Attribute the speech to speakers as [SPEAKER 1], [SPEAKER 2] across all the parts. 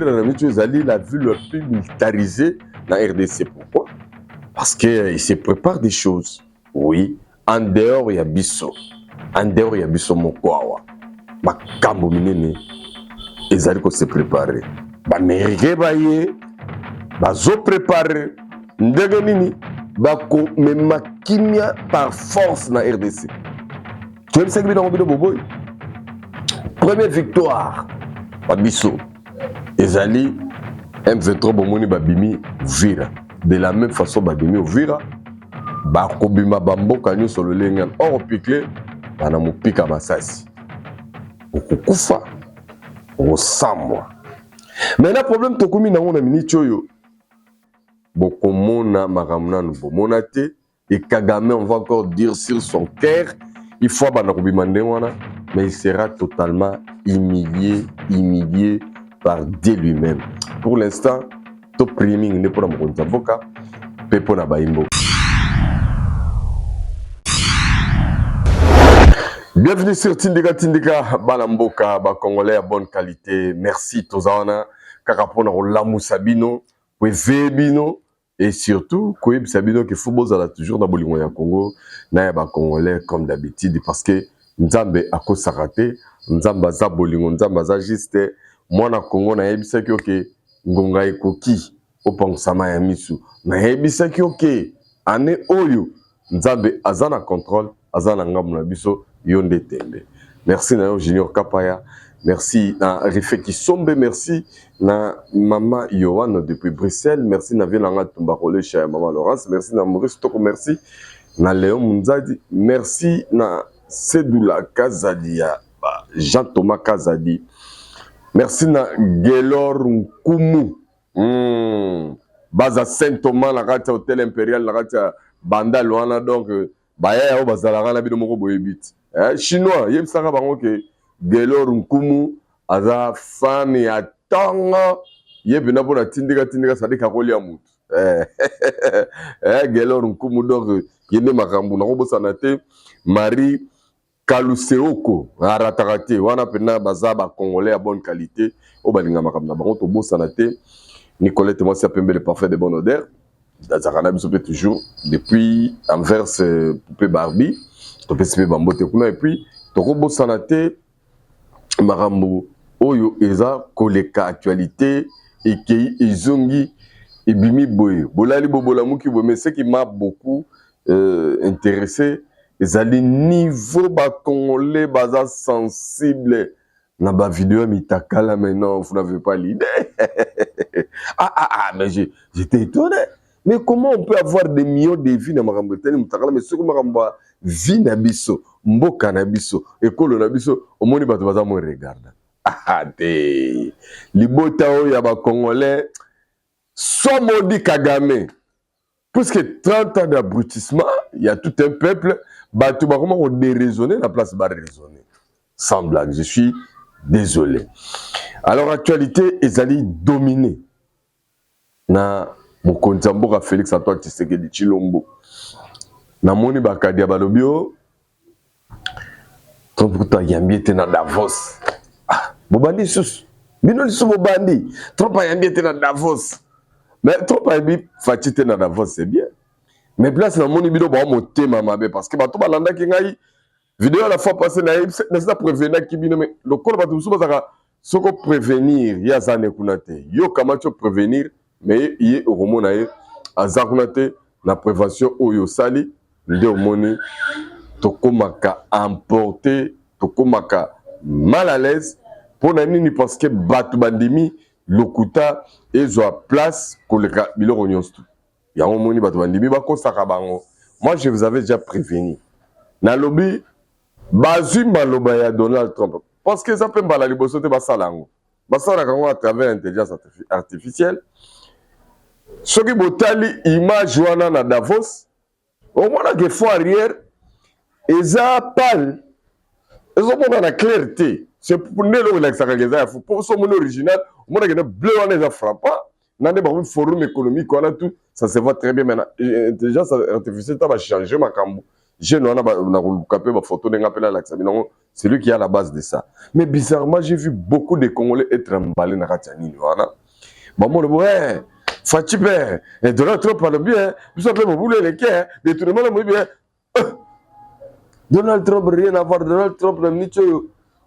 [SPEAKER 1] la ville la plus militarisée dans la RDC. Pourquoi? Parce qu'il se prépare des choses. Oui, en dehors, il y a Bisso. En dehors, il y a Bisso Mokwawa. Makambo minene, ils allaient se préparer. Bamérike baye, bazo préparer. Ndegenini, bako mema kimia par force dans la RDC. Tu vois, c'est que dans le boboy. Première victoire, Babisso. Ezali M23 bomoni babimi Uvira. De la même façon babimi Uvira, bakobima bamboka nyo solo lengan. Or piqué, bana mupika masasi. Okukufa, osambwa. Mais le problème tokumi na ngona miniti oyo. Bokomona makamna nou bomona te et Kagame on va encore dire sur son cœur, il faut bana kobima ndengwana, mais il sera totalement humilié par Dieu lui-même. Pour l'instant, top priming n'est pas mon avocat, pepo na baimbo. Bienvenue sur Tindika Balamboka, ba Congolais à bonne qualité. Merci Tozana, Karapona Olamu Sabino, Wevebino et surtout Koyeb Sabino qui football a toujours dans Bolingo ya Congo, na ba Congolais comme d'habitude parce que Nzambe a ko sarate, Nzamba za Bolingo, Nzamba za juste moi na Congo na yebisa ki oke ngonga ekoki oponsama ya misu na yebisa ki oke ane oyo Nzambe azana contrôle azana ngamu na biso yonde tembe. Merci na Junior Kapaya, merci na Rifeki Sombe, merci na Mama Yohan depuis Bruxelles, merci na Vilanga Tumbarole chez Maman Laurence, merci na Maurice Toko, merci na Léon Munzadi, merci na Sedoula Kazadia, Jean Thomas Kazadi. Merci na Gelor Nkumu. Baza Saint Thomas la rate hôtel impérial la rate banda loana donc baya o bazala na bino moko boyebit. Chinois yeb saka bango ke Gelor Nkumu aza fan ya tongo yeb na bona tindika sadika kolia mutu. Gelor Nkumu donc yende makambu na kobosana te Marie Kaluseoko, Aratarate, wana pena bazaba congolais à bonne qualité, au balinga makamna bango to bosanate, Nicolette moi c'est pembe le parfait de bonne odeur, Dazarana biso toujours depuis Anvers poupée Barbie, to pesipe bambote kuna et puis to bosanate marambo oyo eza koleka actualité et qui izongi et bimi boye, bolali bobola muki bo mais ce qui m'a beaucoup intéressé ezali niveau ba congolais baza sensible na ba vidéo mitakala maintenant vous n'avez pas l'idée. Mais j'étais étonné. Mais comment on peut avoir des millions de vies na makambo tani mutakala mais ce que makambo vie na biso mboka na biso ekolo na biso omoni bato baza mo regarda. Te libota o ya ba congolais somodi Kagame. Plus que 30 ans d'abrutissement, il y a tout un peuple. Bah, tu vas comment déraisonner, la place va raisonner. Sans blague, je suis désolé. Alors, actualité, Ezali dominé. Na Mokonzamboka Félix Antoine Tshisekedi Tshilombo. Na moni bakadia balobio. Trop yambiete na Davos. Bobandi sus. Bino lisu bobandi. Trop yambiete na Davos. Mais trop yambi fatite na Davos, c'est bien. Mais place na moni bido ba moté mamabe parce que bato balanda ki ngai vidéo la fois passée na ça prévenir ki bino mais le corps bato musuba saka soko prévenir ya zane kunate yo kamacho prévenir mais yé romona ye azakunate na prévention oyo sali nde omoni tokomaka emporter tokomaka mal à l'aise pour na nini parce que bato bandimi lokuta ezwa place koleka biloko nyonso. Moi, je vous avais déjà prévenu. Na lobby, bazu maloba ya Donald Trump. Parce que ça peut pas la libosote basalango. Basalango à travers l'intelligence artificielle. Ce qui botali image wana na Davos, au moins que fois arrière, eza pâle. Ils ont pas la clarté. C'est pour ne le relaxer pour son original, au moins que le bleu wana est frappant. Dans des forum économique, tout, ça se voit très bien maintenant. L'intelligence artificielle va changer ma cambo. je n'en a photo c'est lui qui est à la base de ça. Mais bizarrement, j'ai vu beaucoup de Congolais être emballés dans Ratianini. Voilà. Bon, moi, ouais, Fatih, et Donald Trump parle bien, vous savez, vous voulez les quais, des tournements, moi, bien. Donald Trump, rien à voir. Donald Trump,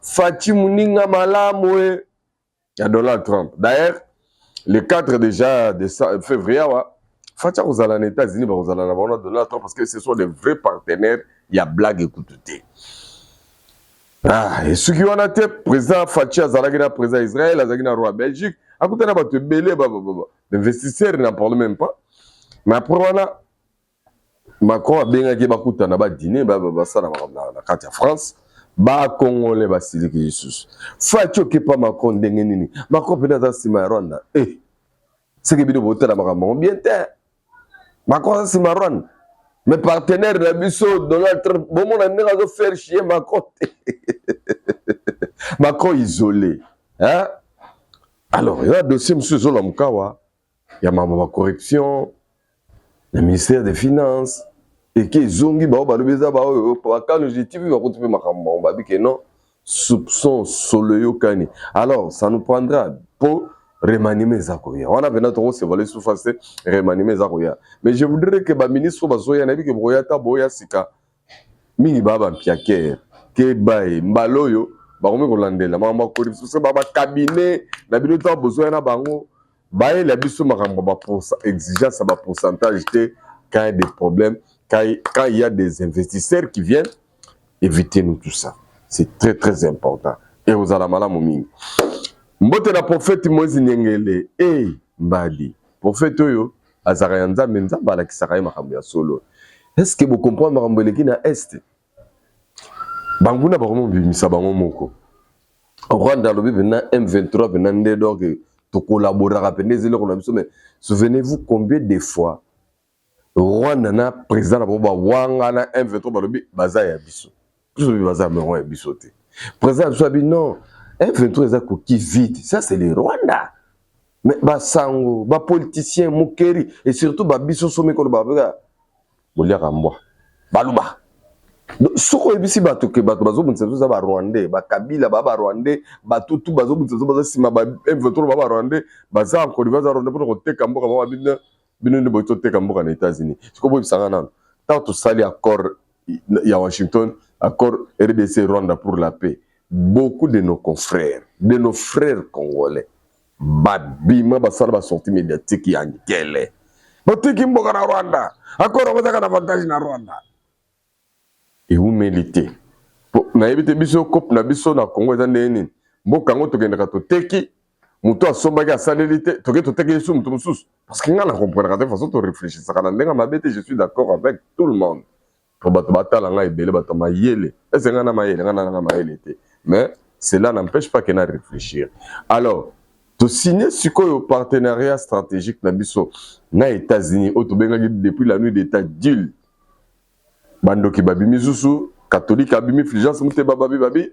[SPEAKER 1] Fatih Mouninga Malamoué. Il y a Donald Trump. D'ailleurs, le 4 déjà de février, Fatih aux États-Unis, vous allez avoir Donald Trump parce que ce sont des vrais partenaires. Il y a blague écoutée. Ah, et ceux qui ont été président Fatih Azalagina, président Israël, Azalagina roi Belgique, à côté de la belé, l'investisseur n'en parle même pas. Mais après, voilà, Macron a bien gagné beaucoup de dîner, ça dans la carte France, Congolais, Basile Jesus. Fatih qui pas Macron d'engeni, Macron peut-être c'est ma Rwanda. Eh, c'est que bien de voter la Macron, bien t'es. Macron c'est ma Rwanda. Mes partenaires, la biso, Donald Trump, bon, on a de faire chier Macron. Macron isolé. Hein? Alors, il y a un dossier, M. Zolamkawa, il y a ma corruption, le ministère des Finances, et qui est zongi, quand l'objectif, il va continuer ma on va dire que non, soupçon, solo kani. Alors, ça nous prendra pour remanier Zakoya. On a venu à se voler sous face, remanier Zakoya. Mais je voudrais que le ministre Bazoya n'a vu que Boyata Boya Sika, Mini Baba Piaker, Kebaye, Mbaloyo, Barome Rolandela, Mama Corruption, c'est Baba Cabinet, la bibliothèque a besoin d'un bango, Baye la biso Maramba pour exigence à pourcentage quand il y a des problèmes, quand il y a des investisseurs qui viennent, évitez-nous tout ça. C'est très très important. Et vous allez mal à Moumi. Mbote la prophète Moïse Nyengele, Mbadi, prophète Oyo, Azarayanza Menza, Bala Kisaraye Makambu solo. Est-ce que vous comprenez Makambu Leki na Est? Banguna Baromo Bimisa Bango Moko. Rwanda Lobi venant M23 venant d'or que tu collaboreras rapidement, mais souvenez-vous combien de fois Rwanda na président na Boba Wanga na M23 Balobi Baza ya biso. Plus de Baza Meron ya biso te. Président Soabi non, M23 est qui vite. Ça c'est le Rwanda. Mais Basango, ba politicien Mukeri et surtout ba biso sommet ko ba Bolia Rambo. Baluba. Soko ebisi bato ke bato bazo bunisa zo ba Rwandais, ba Kabila ba Rwandais, bato tout bazo bunisa zo bazo sima ba M23 ba Rwandais, baza en Côte d'Ivoire za Rwandais pour koteka mboka ba bina bino ne boito teka mboka na États-Unis. Siko bo bisanga nano. Tant to sali accord ya Washington, accord RDC Rwanda pour la paix. Beaucoup de nos confrères, de nos frères congolais, babima basala ba sortie médiatique ya ngele. Boteki mboka na Rwanda. Accord on va avantage na Rwanda. Et vous méritez. Na yebite biso cop na biso na Congo za ndeni. Mboka ngo tokendaka to teki muto asombaki asaleli te toke toteki sous muto mususu parce que nga na comprendre de façon to réfléchir ça kana ndenga mabete je suis d'accord avec tout le monde. Pour bato batala nga ebele bato mayele. Est-ce nga na mayele nga na mayele te. Mais cela n'empêche pas qu'on a réfléchir. Alors, to signer sikoyo partenariat stratégique na biso na États-Unis autobengaki depuis la nuit d'état deal. Bando ki babi mizusu catholique abimi fulgence mute babi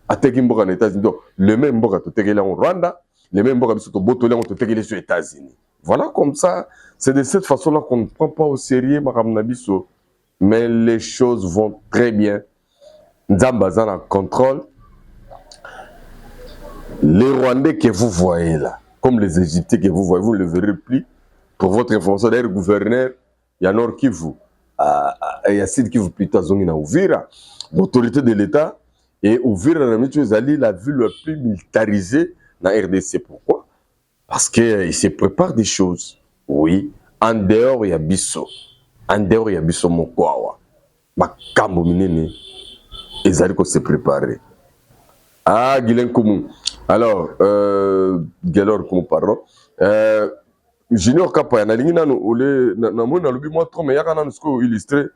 [SPEAKER 1] ateki mboka na États-Unis. Donc le même mboka to tekela en Rwanda, le même mboka biso to botolé on to tekela sur États-Unis. Voilà comme ça, c'est de cette façon-là qu'on ne prend pas au sérieux makamna biso, mais les choses vont très bien. Nzambaza en contrôle. Les Rwandais que vous voyez là, comme les Égyptiens que vous voyez, vous ne le verrez plus. Pour votre information, d'ailleurs, gouverneur, il y a Nord Kivu. Il y a Sud Kivu plutôt à Ouvira, l'autorité de l'État, et Ouvira la ville la plus militarisée dans la RDC. Pourquoi? Parce qu'il se prépare des choses. Oui, en dehors il y a Bisso, en dehors il y a Bisso Mokwawa, Makambo Minene, ils allaient se préparer. Ah, Guilain Koumou. Alors, Guélor Koumou, pardon. Junior Kapa, na lingi nanu ole na moni lobi moi trop mais yaka nanu sko illustrer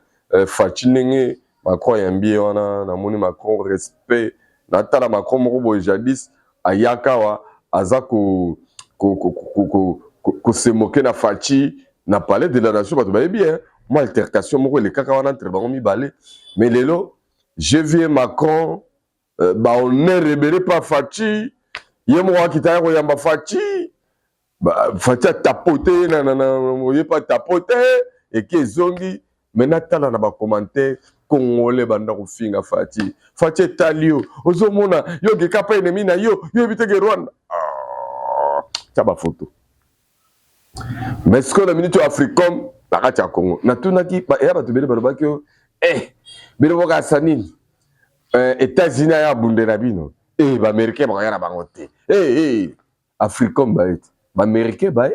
[SPEAKER 1] Fachinenge Macron yambi wana na moni Macron respect na tala Macron moko boy jadis ayaka wa azako ko se moquer na Fachi na palais de la nation bato ba bien moi altercation moko le kaka wana entre bango mibale mais lelo je viens Macron ba on ne rebelle pas Fachi yemo wa kitaya ko yamba Fachi. Fatia tapoté, pas tapoté, et qui zongi, maintenant tala na ba commentaire congolais banda ko finga Fati talio ozomona yo ke kapa ennemi na yo biteke Rwanda ça ba photo mais ce que la minute Africom bakati ya Congo na tunaki ba ya batubele balobaki bino boka sanini États-Unis ya bundela bino ba américain ba yana bango te Africom ba et ba américain ba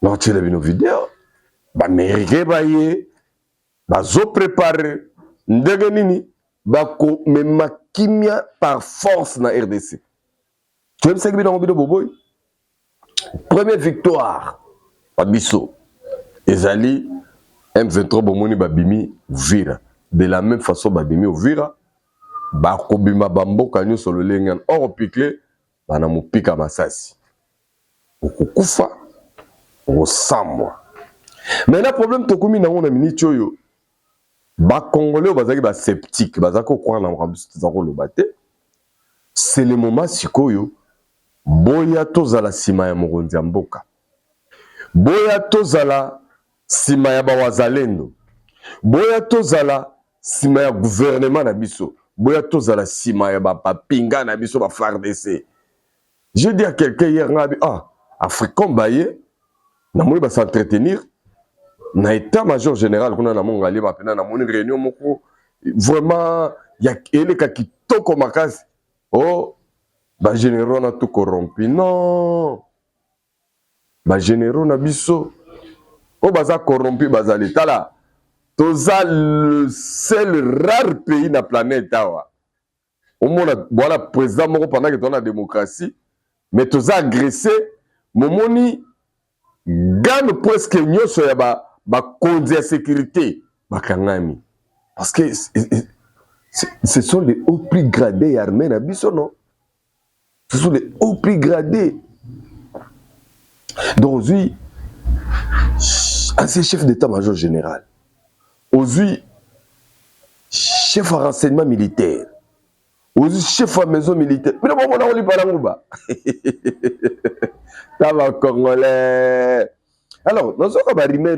[SPEAKER 1] non tu bino vidéo ba américain ba ye bazo préparer ndenge nini bako mema kimia par force na RDC tu sais que bino boboy première victoire Babiso ezali M23 bomoni babimi Uvira de la même façon babimi Uvira bakobima bamboka nyonso lolenga oro pikle bana mopika masasi okukufa osambwa mais le problème tokomi na ngona miniti oyo ba congolais bazaki ba sceptique bazako croire na rambuste za ko lobate c'est le moment sikoyo boya tozala sima ya mokonzi ya mboka boya tozala sima ya bawazalendo boya tozala sima ya gouvernement na biso boya tozala sima ya bapinga na biso ba FARDC. Je dis à quelqu'un hier ngabi Africom baye na moni ba s'entretenir na état-major général kuna na mongali ba pena na moni réunion moko vraiment ya eleka kitoko makasi ba généraux na tout corrompu non ba généraux na biso baza corrompu bazali tala toza le seul rare pays na planète awa au monde voilà président moko pendant que ton la démocratie mais toza agressé momoni gagne presque nyonso ya ba konzi ya sécurité bakangami parce que ce sont les hauts prix gradés armés na biso non ce sont les hauts prix gradés donc aujourd'hui ancien chef d'état-major général aujourd'hui chef de renseignement militaire aujourd'hui chef de maison militaire mais bon on a oli palanguba ça va congolais alors dans ce cas ba rumeur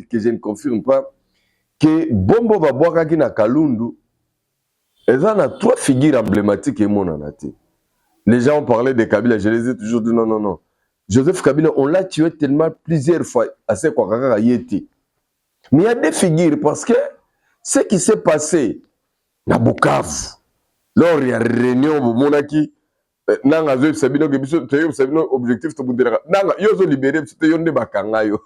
[SPEAKER 1] que je ne confirme pas que Bombo va boire qui na Kalundu et ça a trois figures emblématiques et mon anaté. Les gens ont parlé de Kabila, je les ai toujours dit non. Joseph Kabila, on l'a tué tellement plusieurs fois à ce qu'on a été. Mais il y a des figures parce que ce qui s'est passé à Bukavu, lors il y a une réunion au Monaki, nanga zo sabino ke biso te sabino objectif to bundera nanga yo zo libérer te yonde bakanga yo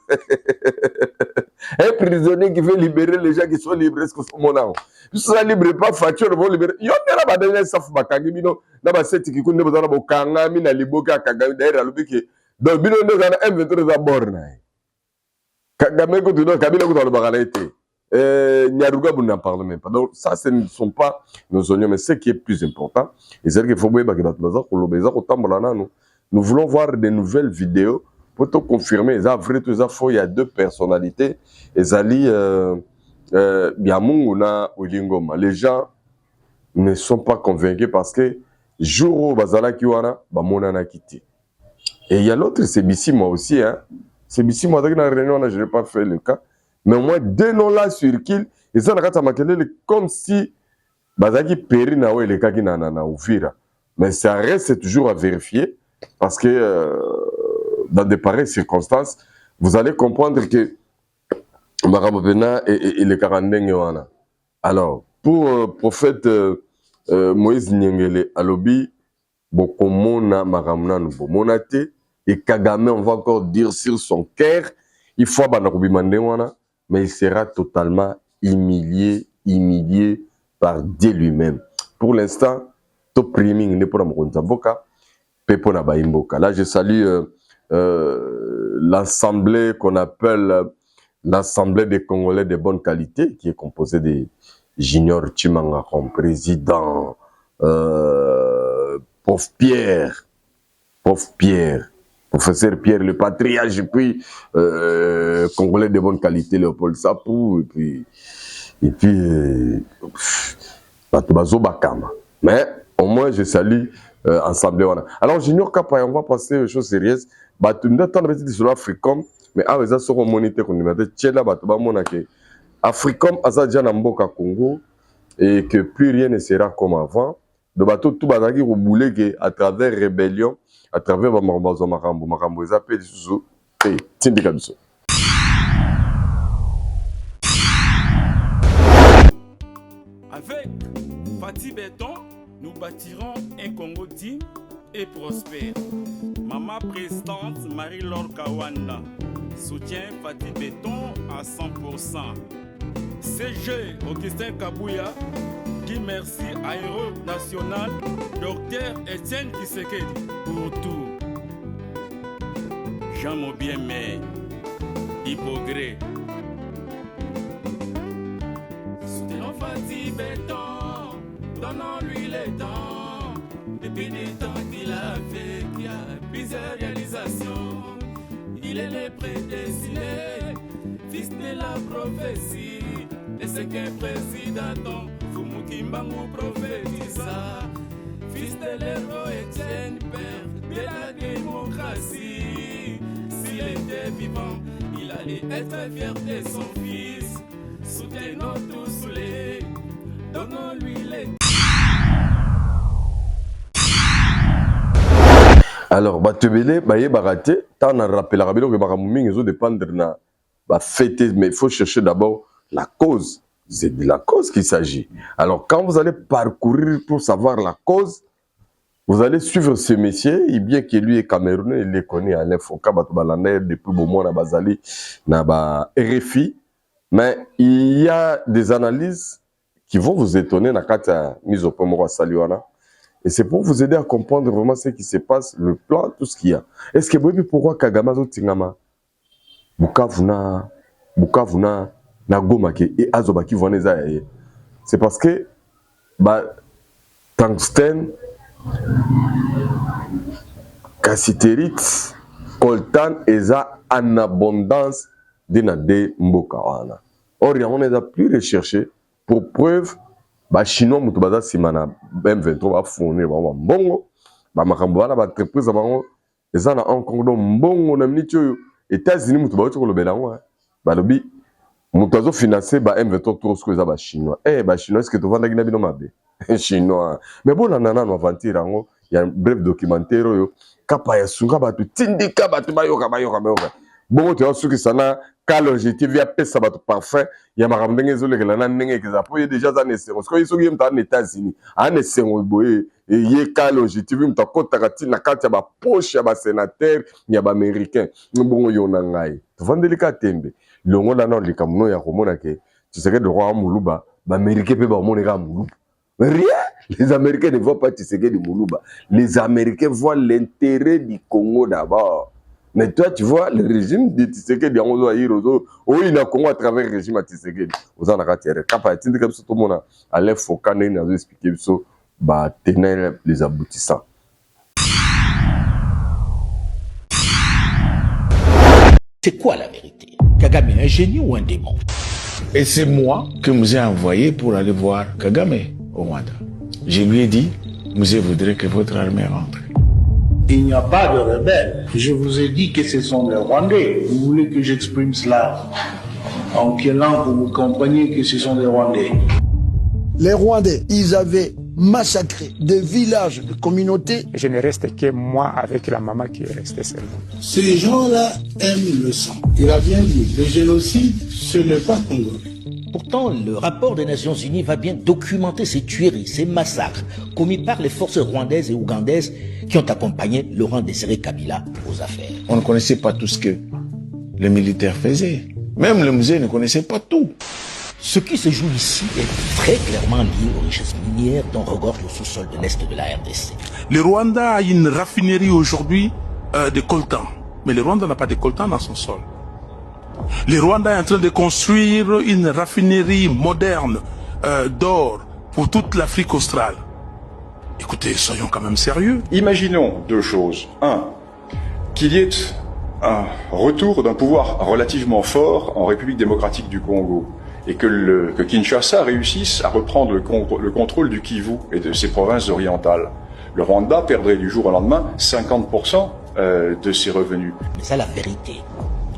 [SPEAKER 1] un prisonnier qui veut libérer les gens qui sont libres est-ce que sont monao ils sont libres pas facture vont libérer yonde la badanya saf bakangi bino na ba seti ki kunde bazana bokanga mina liboka kanga d'ailleurs alobiki donc bino ndo kana M23 za borna kagame ko tuno kabila ko tolo bakala été Nyaruga n'en parle même pas. Donc ça, ce ne sont pas nos oignons, mais ce qui est plus important, et c'est qu'il faut nous voulons voir des nouvelles vidéos pour te confirmer. Il y a deux personnalités. Les gens ne sont pas convaincus parce que jour où bazala kiwana bamonana kiti. Et il y a l'autre, c'est Bissi moi aussi. C'est Bissi moi dans la réunion, je n'ai pas fait le cas. Mais au moins deux noms là circulent et ça n'a pas comme si bazaki péri na les kaki na Uvira. Mais ça reste toujours à vérifier parce que dans de pareilles circonstances, vous allez comprendre que Marabena et le Karandeng wana. Alors pour prophète Moïse Nyengele alobi bokomona maramna nouveau monate et Kagame on va encore dire sur son cœur il faut banakubi mandengwana. Mais il sera totalement humilié par Dieu lui-même. Pour l'instant, top priming n'est pas Mboka, Pepona Baimboka. Là, je salue l'assemblée qu'on appelle l'assemblée des Congolais de bonne qualité, qui est composée de Junior Chimanga comme président, Pauvre Pierre, Professeur Pierre le patriarche, puis Congolais de bonne qualité, Léopold Sapou, et puis Batubazo Bakama. Mais au moins, je salue ensemble. Alors, Junior Kapa, on va passer aux choses sérieuses. Batunda, tant de sur l'Africom, mais à ça, sur mon monité, qu'on y met, Tchela, Batuba, Monake, Africom Azadia Namboka Congo et que plus rien ne sera comme avant. De bateau tout bazaki roboulé que à travers rébellion, à travers Makambo ezapé sous et tindika biso.
[SPEAKER 2] Avec Fatih Béton, nous bâtirons un Congo digne et prospère. Maman présidente Marie-Laure Kawanda soutient Fatih Béton à 100%. CG Augustin Kabouya dit merci à héros national Dr Etienne Tshisekedi pour tout. Jean Mobiemé, Hypogré. Soutenons Fatih Béton, donnons-lui les temps. Depuis du temps qu'il a fait, qu'il y a plusieurs réalisations. Il est le prédestiné, fils de la prophétie. Et c'est qu'un président, Fumukimbangu prophétisa. Fils de l'héros Etienne, père de la démocratie. S'il était vivant, il allait être fier de son fils. Soutenons tous les, donnons-lui les.
[SPEAKER 1] Alors, Batebele, Baye Barate, t'en as rappelé la rabino que Baramouming, ils ont dépendre de la fête, mais il faut chercher d'abord la cause. C'est de la cause qu'il s'agit. Alors, quand vous allez parcourir pour savoir la cause, vous allez suivre ce monsieur, et bien que lui est camerounais, il les connaît à l'infoca, depuis Beaumont, à Bazali, à RFI, mais il y a des analyses qui vont vous étonner dans la mise au point de Saliwana. Et c'est pour vous aider à comprendre vraiment ce qui se passe, le plan, tout ce qu'il y a. Est-ce que vous savez pourquoi Kagame a Tingama Bukavuna, Nagoma et Azobaki Vaneza? C'est parce que tungstène, cassitérite, coltan, eza en abondance de Nade Mbokawana. Or, on les a plus recherché pour preuve. Ba chinois mutu baza simana M23 ba fournir ba mbongo ba makambo bana ba entreprise bango eza na Hong Kong do mbongo na miniti oyo États-Unis mutu ba toko lobela ngo ba lobi mutu azo financer ba M23 trop ce eza ba chinois ba chinois est-ce que to vanda kina bino mabe chinois mais bon na nana no aventure ngo ya bref documentaire oyo kapa ya sunga ba tindika ba bayoka bongo te osuki sana ka l'objectif via pesa bato parfum ya makambo ndenge ezolekela na ndenge ekeza po ye déjà za nesengo soki soki ye mutu ana États-Unis ana nesengo boye ye ka l'objectif mutu akotaka ti na kati ya bapoche ya basénateur ya baaméricain bongo yo na ngai tovandeli ka tembe longo nano likambo no ya komona ke Tshisekedi de roi muluba baaméricain mpe bamoneka muluba rien. Les Américains ne voient pas Tshisekedi muluba, les Américains voient l'intérêt du Congo d'abord. Mais toi, tu vois, le régime de Tshisekedi, il a Congo à travers le régime de Tshisekedi. Vous en avez tiré. Quand il y a tout le monde, allez, il faut qu'on ait expliqué les aboutissants.
[SPEAKER 3] C'est quoi la vérité? Kagame est un génie ou un démon?
[SPEAKER 4] Et c'est moi que Mouzé a envoyé pour aller voir Kagame au Rwanda. Je lui ai dit, Mouzé voudrait que votre armée rentre.
[SPEAKER 5] Il n'y a pas de rebelles. Je vous ai dit que ce sont les Rwandais. Vous voulez que j'exprime cela en quelle langue pour vous compreniez que ce sont des Rwandais?
[SPEAKER 6] Les Rwandais, ils avaient massacré des villages, de communautés.
[SPEAKER 7] Je ne reste que moi avec la maman qui est restée seule.
[SPEAKER 5] Ces gens-là aiment le sang. Il a bien dit, le génocide, ce n'est pas congolais.
[SPEAKER 3] Pourtant, le rapport des Nations Unies va bien documenter ces tueries, ces massacres commis par les forces rwandaises et ougandaises qui ont accompagné Laurent Désiré Kabila aux affaires.
[SPEAKER 4] On ne connaissait pas tout ce que les militaires faisaient. Même le musée ne connaissait pas tout.
[SPEAKER 3] Ce qui se joue ici est très clairement lié aux richesses minières dont regorge le sous-sol de l'Est de la RDC.
[SPEAKER 8] Le Rwanda a une raffinerie aujourd'hui de coltan. Mais le Rwanda n'a pas de coltan dans son sol. Le Rwanda est en train de construire une raffinerie moderne d'or pour toute l'Afrique australe. Écoutez, soyons quand même sérieux.
[SPEAKER 9] Imaginons deux choses. Un, qu'il y ait un retour d'un pouvoir relativement fort en République démocratique du Congo et que Kinshasa réussisse à reprendre le contrôle du Kivu et de ses provinces orientales. Le Rwanda perdrait du jour au lendemain 50% de ses revenus.
[SPEAKER 3] Mais ça, la vérité.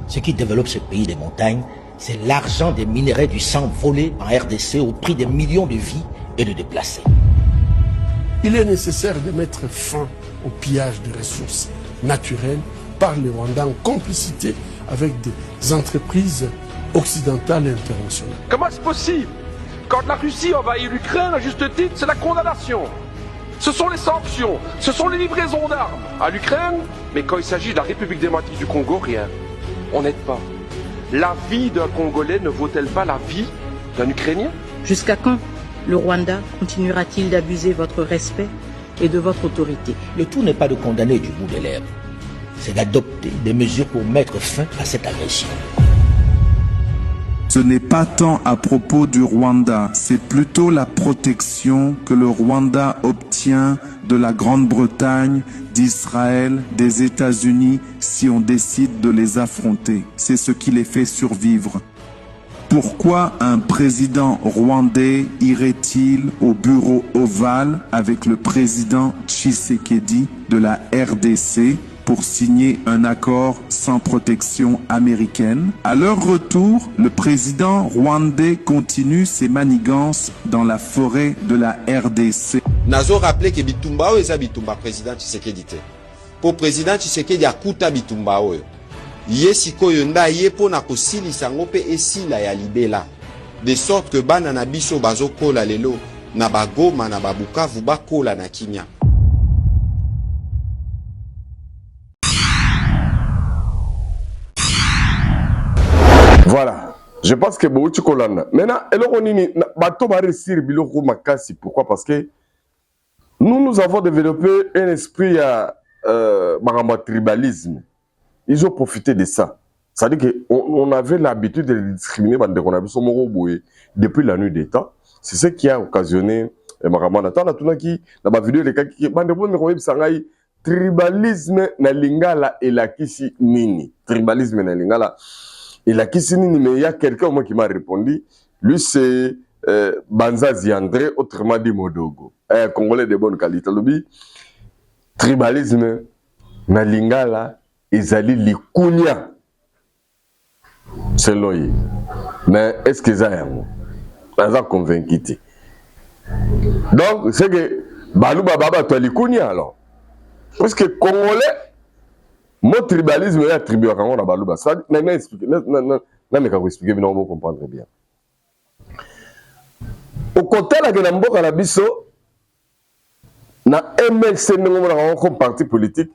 [SPEAKER 3] Ce qui développe ce pays des montagnes, C'est l'argent des minerais du sang volé en RDC au prix des millions de vies et de déplacés.
[SPEAKER 10] Il est nécessaire de mettre fin au pillage de ressources naturelles par les Rwandais en complicité avec des entreprises occidentales et internationales.
[SPEAKER 11] Comment c'est possible? Quand la Russie envahit l'Ukraine, à juste titre, c'est la condamnation. Ce sont les sanctions, ce sont les livraisons d'armes à l'Ukraine, mais quand il s'agit de la République démocratique du Congo, rien. On n'aide pas. La vie d'un Congolais ne vaut-elle pas la vie d'un Ukrainien?
[SPEAKER 12] Jusqu'à quand le Rwanda continuera-t-il d'abuser votre respect et de votre autorité?
[SPEAKER 3] Le tout n'est pas de condamner du bout de l'herbe, c'est d'adopter des mesures pour mettre fin à cette agression.
[SPEAKER 13] Ce n'est pas tant à propos du Rwanda, c'est plutôt la protection que le Rwanda obtient de la Grande-Bretagne, d'Israël, des États-Unis si on décide de les affronter. C'est ce qui les fait survivre. Pourquoi un président rwandais irait-il au bureau ovale avec le président Tshisekedi de la RDC pour signer un accord sans protection américaine? À leur retour, le président rwandais continue ses manigances dans la forêt de la RDC.
[SPEAKER 14] Nazo rappelé que Bitumba oyo eza Bitumba président Tshisekedi te. Pour président Tshisekedi akuta Bitumba oyo. Ye sikoyo nda ye pona kosilisa yango mpe esila ya libela. De sorte que bana na biso bazokola lelo na bagoma na babukavu bakola na Kinya.
[SPEAKER 1] Voilà. Je pense que Bouchi Kolana. Maintenant, bato va réussir biloko makasi. Pourquoi? Parce que nous avons développé un esprit à tribalisme. Ils ont profité de ça. C'est-à-dire qu'on avait l'habitude de discriminer depuis la nuit des temps. C'est ce qui a occasionné tribalisme na lingala et la kisi nini. Tribalisme na lingala. Et la Kissinini, mais il y a quelqu'un moi qui m'a répondu. Lui, c'est Banzazi André, autrement dit Modogo. Un Congolais de bonne qualité. Lui, tribalisme, na lingala, ezali likunya. C'est lui. Mais est-ce qu'ils ont convaincu? Donc, c'est que Balouba Baba, tu as likunya alors. Parce que Congolais, mon tribalisme est attribué à Kango Balouba. Ça, je vais expliquer, mais on va comprendre bien. Au côté de la Mboka na biso, na MLC comme parti politique,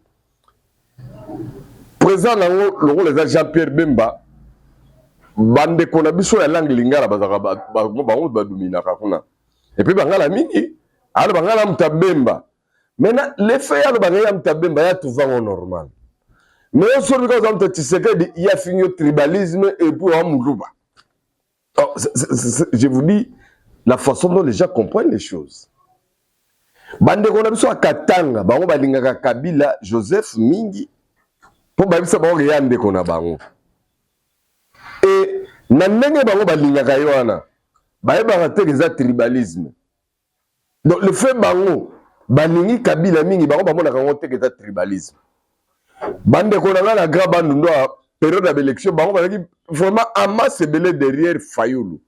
[SPEAKER 1] président le rôle de Jean-Pierre Bemba, bande qu'on a biso la langue lingala ba domina kakuna. Et puis bangala mingi, alors bangala mtabemba. Maintenant, l'effet ya bangala mtabemba ya tout va normal. Mais il y a fini le tribalisme et puis je vous dis la façon dont les gens comprennent les choses. Bande qu'on a besoin à Katanga, bango balingaka Kabila, Joseph Mingi, pour babisa bango yande qu'on a bango. Et nanenge bango balingaka yoana, baye barate les tribalisme. Donc le fait bango balingi Kabila Mingi, bango bamona kango te que tribalisme. Bande konanga na grand bande ndo période d'élection bango bazaki vraiment amasse belé derrière Fayoulou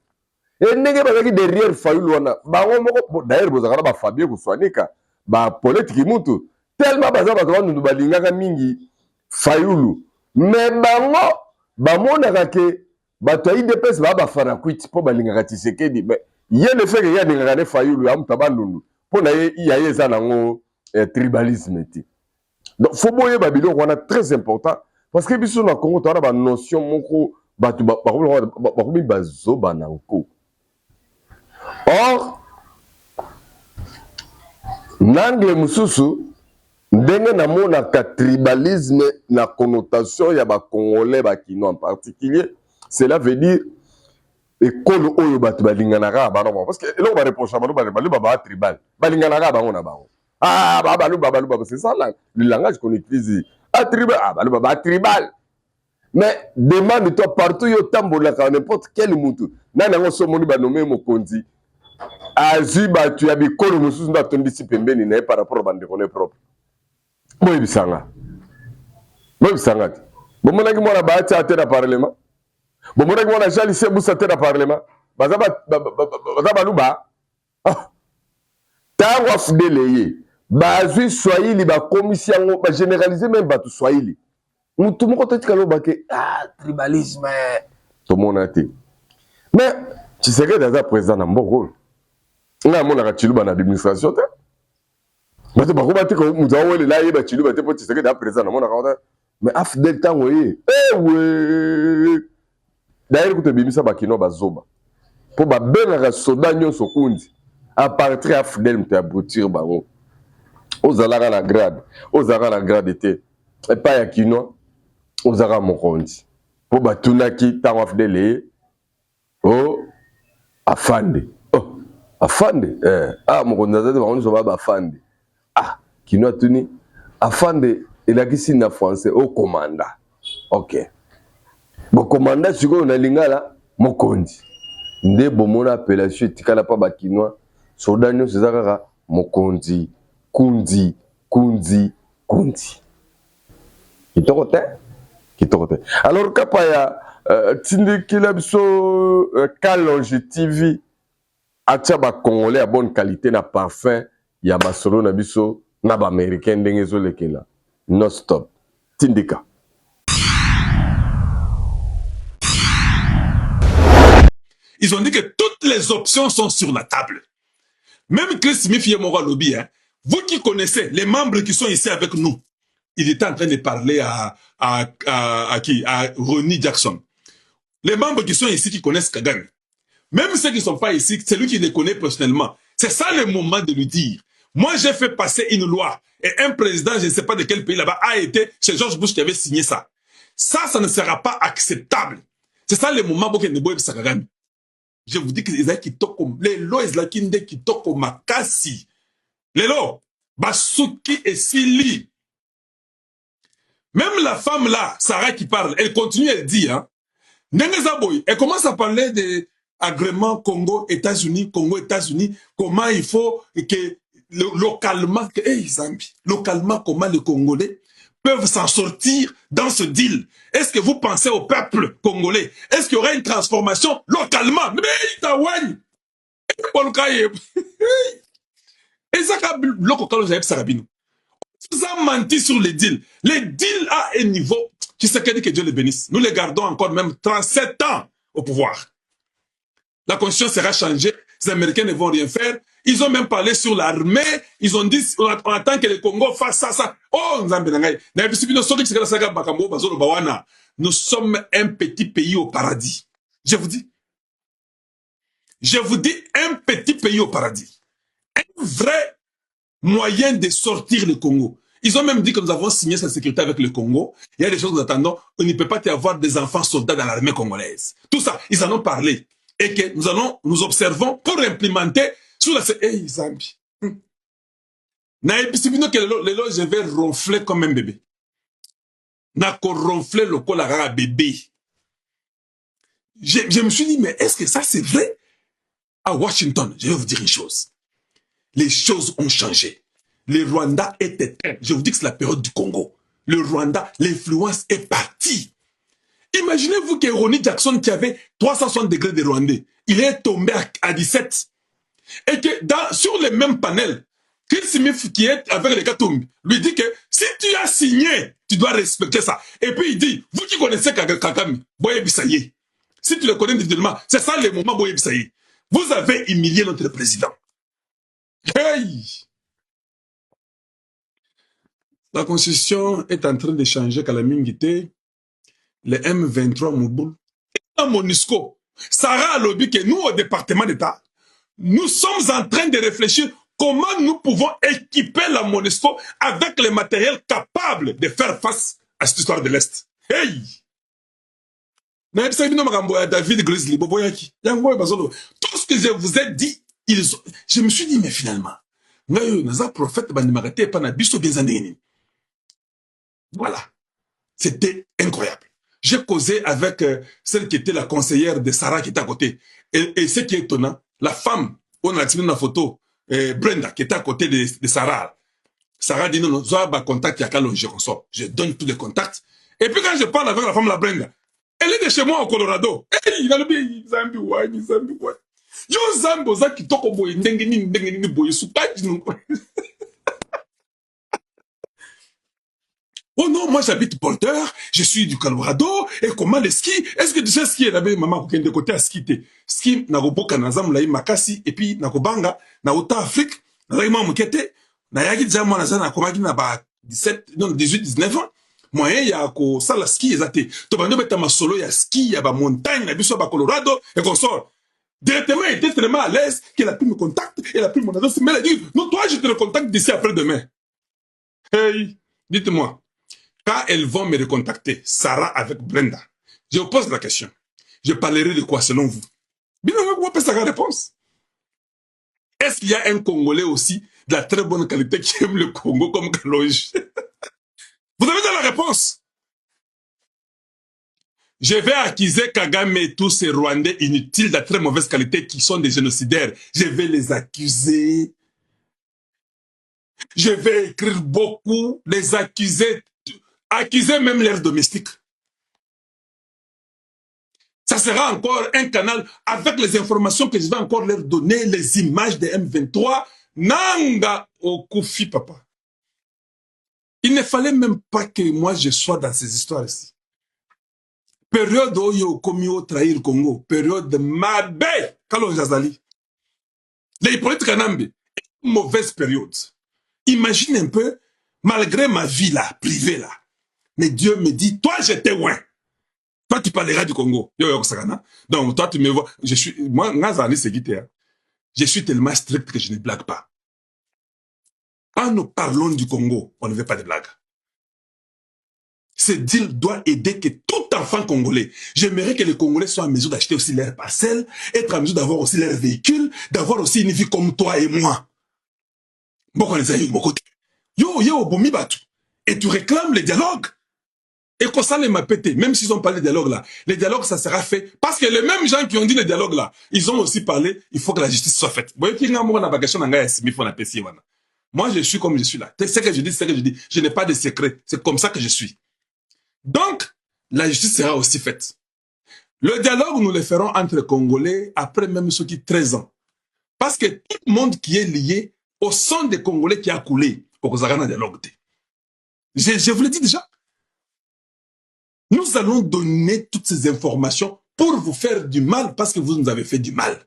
[SPEAKER 1] et ndenge bazaki derrière Fayoulou wana bango moko d'ailleurs bozaka ba Fabien Kuswanika ba politique mutu tellement bazaba bandu balingaka mingi Fayoulou mais bango bamonaka ke bato IDPS ba farakwiti po balingaka Tshisekedi mais ye le fait que ya ndingaka ne Fayoulou amuta bandundu po na ye yaye za nango tribalisme ti. Donc, il faut que Babylone soit très important parce que si on a une notion or, l'angle mususu, ndenge na mona ka tribalisme na connotation ya ba Congolais ba Kino en particulier, cela veut dire école oyo batu balinganaka ba non parce que là on va reprocher ba tribal balinganaka ba on a ba. Ah, babalouba, c'est ça là, le langage qu'on utilise. Ah, tribal, ah, babalouba, tribal. Mais demande-toi partout, yo tambola, n'importe quel moutou. Nanango somoni ba nommé Mokonzi. Azuba, tu as vu kolo mususu na tondi si pembeni na par rapport à bande qu'on est propre. Moi bisanga. Moi bisanga. Bon monaki mona ba tia tête à parlement. Bon, mon a déjà lycée Boussaté dans le Parlement. Bazabalouba. Tant qu'on fait délayer. Bazui Swahili, ba commission, ba généraliser même ba tout Swahili. Tout le monde a dit que tribalisme. Tout le monde a dit. Mais, tu sais que dans un président, dans mon rôle. On a mon arachilou dans l'administration. Mais tu vas dire que nous avons les laïcs, tu sais que dans un président, dans mon arachilou. Mais Afdel temps, oui. Eh oui. D'ailleurs, écoutez, Bimisa Bakino Bazoba. Pour ba ben soda nyon sokundi. À partir d'Afdel, tu as aboutir baron. Aux alara la grade. Aux alara la grade était. Et pas Yakino. Aux alara Mokondi. Pour ba tunaki, tant Afdel. Oh. Afande. Oh. Afande. Ah, Mokondi, on se va Afande. Ah. Kino a tenu. Afande. Il a dit si na français au commandant. Ok. Bon commandant si on a lingala Mokondi. Nde bomona appellation tikala pa bakinois. Sodanyo sezaka Mokondi, Kundi. Kitorote. Alors kapaya tindi kilabso Kalonge TV atia ba congolais à bonne qualité na parfum ya ba solo na biso na ba américain ndenge zo lekela. No stop. Tindika.
[SPEAKER 8] Ils ont dit que toutes les options sont sur la table. Même Chris Smith et Mora Lobby, hein, vous qui connaissez les membres qui sont ici avec nous, il était en train de parler à qui? À Ronnie Jackson. Les membres qui sont ici qui connaissent Kagame. Même ceux qui ne sont pas ici, c'est lui qui les connaît personnellement. C'est ça le moment de lui dire. Moi, j'ai fait passer une loi. Et un président, je ne sais pas de quel pays là-bas, a été chez George Bush qui avait signé ça. Ça ne sera pas acceptable. C'est ça le moment où il y a Kagame. Je vous dis que les qui toquent, les lois qui toquent makasi. Les lois, Basuki et Sili. Même la femme là, Sarah qui parle, elle continue, elle dit, hein, Nengezaboy, elle commence à parler de agrément Congo-États-Unis, comment il faut que localement, localement, comment les Congolais peuvent s'en sortir dans ce deal. Est-ce que vous pensez au peuple congolais? Est-ce qu'il y aura une transformation localement? Mais vous avez menti sur les deals. Les deals à un niveau, qui sait que Dieu les bénisse. Nous les gardons encore même 37 ans au pouvoir. La constitution sera changée. Les Américains ne vont rien faire. Ils ont même parlé sur l'armée. Ils ont dit, on attend que le Congo fasse ça. Oh, nous sommes un petit pays au paradis. Je vous dis, un petit pays au paradis. Un vrai moyen de sortir le Congo. Ils ont même dit que nous avons signé sa sécurité avec le Congo. Il y a des choses que nous attendons. On ne peut pas y avoir des enfants soldats dans l'armée congolaise. Tout ça, ils en ont parlé. Et que nous observons pour implémenter sur la... Hey, Zambi. Je vais ronfler comme un bébé. Nako ronfler le col à bébé. Je me suis dit, mais est-ce que ça c'est vrai? À Washington, je vais vous dire une chose. Les choses ont changé. Le Rwanda est éteint. Je vous dis que c'est la période du Congo. Le Rwanda, l'influence est partie. Imaginez-vous que Ronnie Jackson, qui avait 360 degrés de Rwandais, il est tombé à 17. Et que sur les mêmes panels, Chris Smith, qui est avec les Katumbi, lui dit que si tu as signé, tu dois respecter ça. Et puis il dit, vous qui connaissez Kagame, Boye Bissaye, si tu le connais individuellement, c'est ça le moment Boye Bissaye. Vous avez humilié notre président. Hey! La constitution est en train de changer Kalamingité. Le M23 Mouboul, et MONUSCO, Sarah a lobby que nous, au département d'État, nous sommes en train de réfléchir comment nous pouvons équiper la MONUSCO avec les matériels capables de faire face à cette histoire de l'Est. Hey! David Grizzly, tout ce que je vous ai dit, je me suis dit, mais finalement, voilà. C'était incroyable. J'ai causé avec celle qui était la conseillère de Sarah qui était à côté. Et ce qui est étonnant, la femme, on a tiré une photo, Brenda, qui était à côté de Sarah. Sarah dit non, j'ai un contact, il y a Kalonge, je donne tous les contacts. Et puis quand je parle avec la femme, la Brenda, Elle est de chez moi au Colorado. Il a le bien, Zambi Wani, Zambi Wani. Yo Zambo, Zaki Toko Boy, Ndengeni Boy, Soupajino. Oh non, moi j'habite Boulder, je suis du Colorado, et comment le ski? Est-ce que tu sais ski est là-bas, maman, qui est de côté à ski? Ski, na roboka na zam la makasi, et puis na kobanga, na ota Afrique, na zaima mukete, na yagi déjà moi na zana komaki na ba 17, non 18, 19 ans. Moyen ya ko sala ski ezate. To bando beta ma solo ya ski ya ba montagne na biso ba Colorado et qu'on sort. Directement, il était tellement à l'aise qu'elle a pris mon contact, elle a pris mon adresse, mais elle a dit, non, toi, je te recontacte d'ici après-demain. Hey, dites-moi. Quand elles vont me recontacter, Sarah avec Brenda, je vous pose la question. Je parlerai de quoi selon vous? Bien, on va passer à la réponse. Est-ce qu'il y a un Congolais aussi de la très bonne qualité qui aime le Congo comme Kaloge? Vous avez déjà la réponse. Je vais accuser Kagame et tous ces Rwandais inutiles de très mauvaise qualité qui sont des génocidaires. Je vais les accuser. Je vais écrire beaucoup, les accuser. Accuser même leurs domestiques. Ça sera encore un canal avec les informations que je vais encore leur donner, les images de M23. Nanga Okufi, papa. Il ne fallait même pas que moi je sois dans ces histoires-ci. Période où yo commis trahir Congo, période de Mabé, Kalo Jazali. Les politiques Kanambe, mauvaise période. Imagine un peu, malgré ma vie là, privée là, mais Dieu me dit, toi j'étais loin. Toi tu parleras du Congo. Donc toi tu me vois, je suis, moi, je suis tellement strict que je ne blague pas. Quand nous parlons du Congo, on ne veut pas de blagues. Ce deal doit aider que tout enfant congolais, j'aimerais que les Congolais soient en mesure d'acheter aussi leurs parcelles, être en mesure d'avoir aussi leurs véhicules, d'avoir aussi une vie comme toi et moi. Et tu réclames le dialogue. Et qu'on s'en les m'a pété, même s'ils ont parlé de dialogue là. Le dialogue, ça sera fait. Parce que les mêmes gens qui ont dit le dialogue là, ils ont aussi parlé, il faut que la justice soit faite. Moi, je suis comme je suis là. C'est ce que je dis, c'est ce que je dis. Je n'ai pas de secret. C'est comme ça que je suis. Donc, la justice sera aussi faite. Le dialogue, nous le ferons entre Congolais après même ceux qui 13 ans. Parce que tout le monde qui est lié au sang des Congolais qui a coulé, au dialogue. Je vous l'ai dit déjà. Nous allons donner toutes ces informations pour vous faire du mal parce que vous nous avez fait du mal.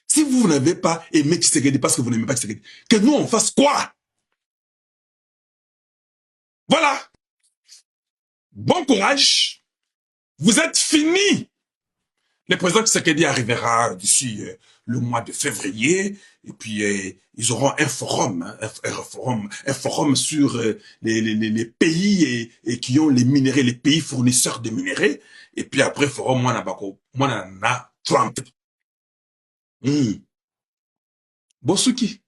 [SPEAKER 8] Si vous n'avez pas aimé Tshisekedi parce que vous n'aimez pas Tshisekedi, que nous on fasse quoi? Voilà. Bon courage. Vous êtes finis. Le président Tshisekedi arrivera d'ici le mois de février et puis ils auront un forum sur les pays et qui ont les minéraux, les pays fournisseurs de minéraux. Et puis après, forum moi Trump. Bosuki.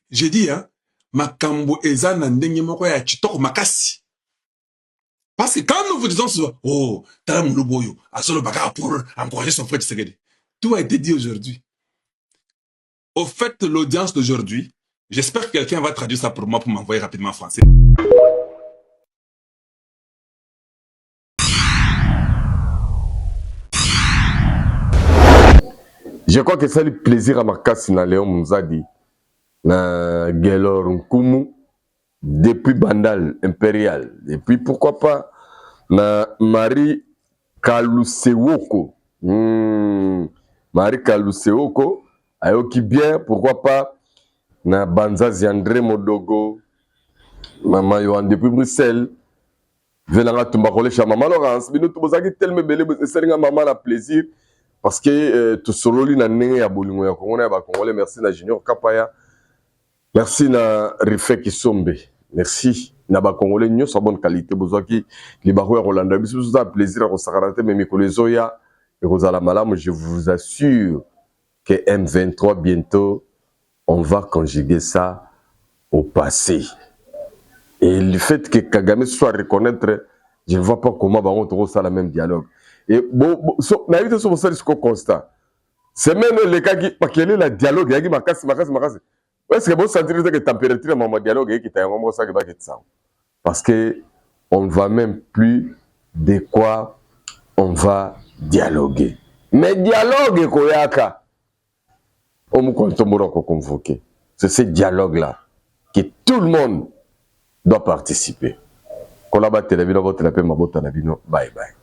[SPEAKER 8] J'ai dit, hein, Makambo ezana ndenge moko ya chitoko makasi. Parce que quand nous vous disons souvent, oh, Talamoulouboyo, Asolo Baka pour encourager son frère Tshisekedi. Tout a été dit aujourd'hui. Au fait, l'audience d'aujourd'hui, j'espère que quelqu'un va traduire ça pour moi pour m'envoyer rapidement en français.
[SPEAKER 1] Je crois que ça lui plaisir à Makasi na Léon Mouzadi, na Gelor Nkumu, depuis Bandal Impérial, et puis pourquoi pas na Marie Kalusewoko. Marie Kalusewoko, ayoki bien, pourquoi pas na Banzazi André Modogo, Maman Yohan depuis Bruxelles, Velanga Tumbakole chez Maman Laurence, mais nous tous tellement belé, c'est un maman la plaisir. Parce que tout solo li na nenge ya bolingo ya Congo na ba Congolais, merci na Junior Kapaya, merci na Rifé Kisombe, merci na ba Congolais nyos bonne qualité bozaki li ba ko Rolanda biso ça plaisir à sakarate mais mikolo zoya et kozala malamu. Je vous assure que M23 bientôt on va conjuguer ça au passé. Et le fait que Kagame soit reconnaître, je ne vois pas comment on trouve ça le même dialogue. Et bon, na évité sur ça ce constat. C'est même le cas qui parce qu'il y a le dialogue, il y a makasi. Est-ce que vous sentez que température dans mon dialogue qui t'a vraiment ça que ça? Parce que on ne va même plus de quoi on va dialoguer. Mais dialogue koyaka. Convoqué. C'est ce dialogue-là que tout le monde doit participer. Bye bye.